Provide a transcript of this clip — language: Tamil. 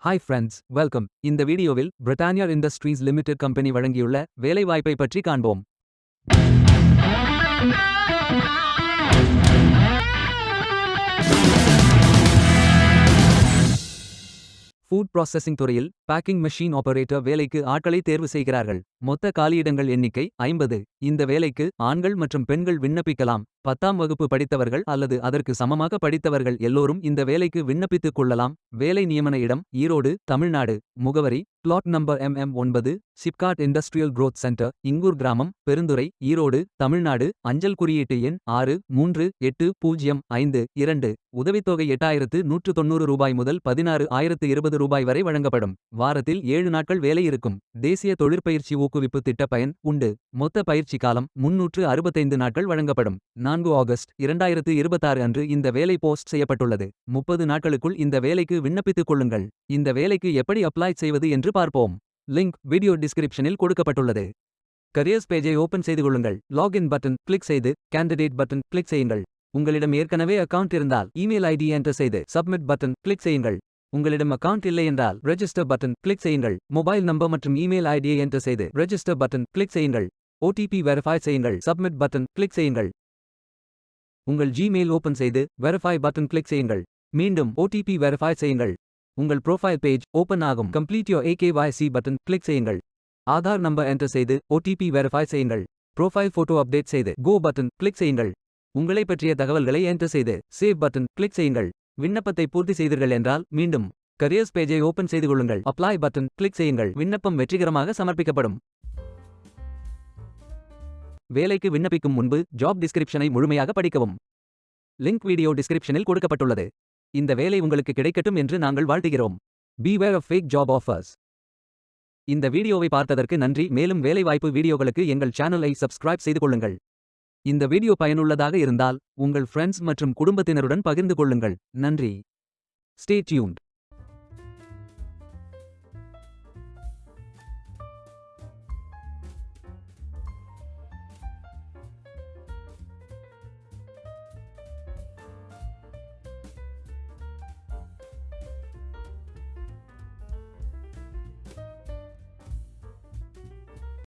Hi friends, welcome. இந்த வீடியோவில் பிரிட்டானியா இண்டஸ்ட்ரீஸ் லிமிடெட் கம்பெனி வழங்கியுள்ள வேலைவாய்ப்பை பற்றி காண்போம். ஃபுட் ப்ராசஸிங் துறையில் பேக்கிங் மெஷின் ஆபரேட்டர் வேலைக்கு ஆட்களை தேர்வு செய்கிறார்கள். மொத்த காலியிடங்கள் எண்ணிக்கை 50. இந்த வேலைக்கு ஆண்கள் மற்றும் பெண்கள் விண்ணப்பிக்கலாம். 10ஆம் வகுப்பு படித்தவர்கள் அல்லது அதற்கு சமமாக படித்தவர்கள் எல்லோரும் இந்த வேலைக்கு விண்ணப்பித்துக் கொள்ளலாம். வேலை நியமன இடம் ஈரோடு, தமிழ்நாடு. முகவரி plot number MM9, SIPCOT industrial growth centre, Ingur கிராமம், பெருந்துறை, ஈரோடு, தமிழ்நாடு. அஞ்சல் குறியீட்டு எண் 638052. உதவித்தொகை ரூ. 8190 முதல் ரூ. 16,020 வரை வழங்கப்படும். வாரத்தில் 7 நாட்கள் வேலை இருக்கும். தேசிய தொழிற்பயிற்சி ஊக்குவிப்பு திட்ட பயன் உண்டு. மொத்த பயிற்சி காலம் 365 நாட்கள் வழங்கப்படும். 4 ஆகஸ்ட் 2026 அன்று இந்த வேலை போஸ்ட் செய்யப்பட்டுள்ளது. 30 நாட்களுக்குள் இந்த வேலைக்கு விண்ணப்பித்துக் கொள்ளுங்கள். இந்த வேலைக்கு எப்படி அப்ளை செய்வது என்று பார்ப்போம். லிங்க் வீடியோ டிஸ்கிரிப்ஷனில் கொடுக்கப்பட்டுள்ளது. கரியர்ஸ் பேஜை ஓபன் செய்து கொள்ளுங்கள். லாகின் பட்டன் கிளிக் செய்து கேண்டிடேட் பட்டன் கிளிக் செய்யுங்கள். உங்களிடம் ஏற்கனவே அக்கவுண்ட் இருந்தால் இமெயில் ஐடி என்டர் செய்து சப்மிட் பட்டன் கிளிக் செய்யுங்கள். உங்களிடம் அக்கவுண்ட் இல்லை என்றால் ரெஜிஸ்டர் பட்டன் கிளிக் செய்யுங்கள். மொபைல் நம்பர் மற்றும் இமெயில் ஐடியை என்டர் செய்து ரெஜிஸ்டர் பட்டன் கிளிக் செய்யுங்கள். ஓடிபி வெரிஃபை செய்யுங்கள். சப்மிட் பட்டன் கிளிக் செய்யுங்கள். உங்கள் ஜிமெயில் ஓபன் செய்து வெரிஃபை பட்டன் கிளிக் செய்யுங்கள். மீண்டும் ஓடிபி வெரிஃபை செய்யுங்கள். உங்கள் ப்ரொஃபைல் பேஜ் ஓபன் ஆகும். Complete your AKYC button click செய்யுங்கள். ஆதார் நம்பர் என்டர் செய்து ஓடிபி வெரிஃபை செய்யுங்கள். ப்ரொஃபைல் போட்டோ அப்டேட் செய்து கோ பட்டன் கிளிக் செய்யுங்கள். உங்களை பற்றிய தகவல்களை என்டர் செய்து சேவ் பட்டன் கிளிக் செய்யுங்கள். விண்ணப்பத்தை பூர்த்தி செய்தீர்கள் என்றால் மீண்டும் கரியர்ஸ் பேஜை ஓபன் செய்து கொள்ளுங்கள். அப்ளை பட்டன் கிளிக் செய்யுங்கள். விண்ணப்பம் வெற்றிகரமாக சமர்ப்பிக்கப்படும். வேலைக்கு விண்ணப்பிக்கும் முன்பு ஜாப் டிஸ்கிரிப்ஷனை முழுமையாக படிக்கவும். லிங்க் வீடியோ டிஸ்கிரிப்ஷனில் கொடுக்கப்பட்டுள்ளது. இந்த வேலை உங்களுக்கு கிடைக்கட்டும் என்று நாங்கள் வாழ்த்துகிறோம். Beware of fake job offers. இந்த வீடியோவை பார்த்ததற்கு நன்றி. மேலும் வேலைவாய்ப்பு வீடியோகளுக்கு எங்கள் சேனலை சப்ஸ்கிரைப் செய்து கொள்ளுங்கள். இந்த வீடியோ பயனுள்ளதாக இருந்தால் உங்கள் ஃப்ரெண்ட்ஸ் மற்றும் குடும்பத்தினருடன் பகிர்ந்து கொள்ளுங்கள். நன்றி. Stay tuned.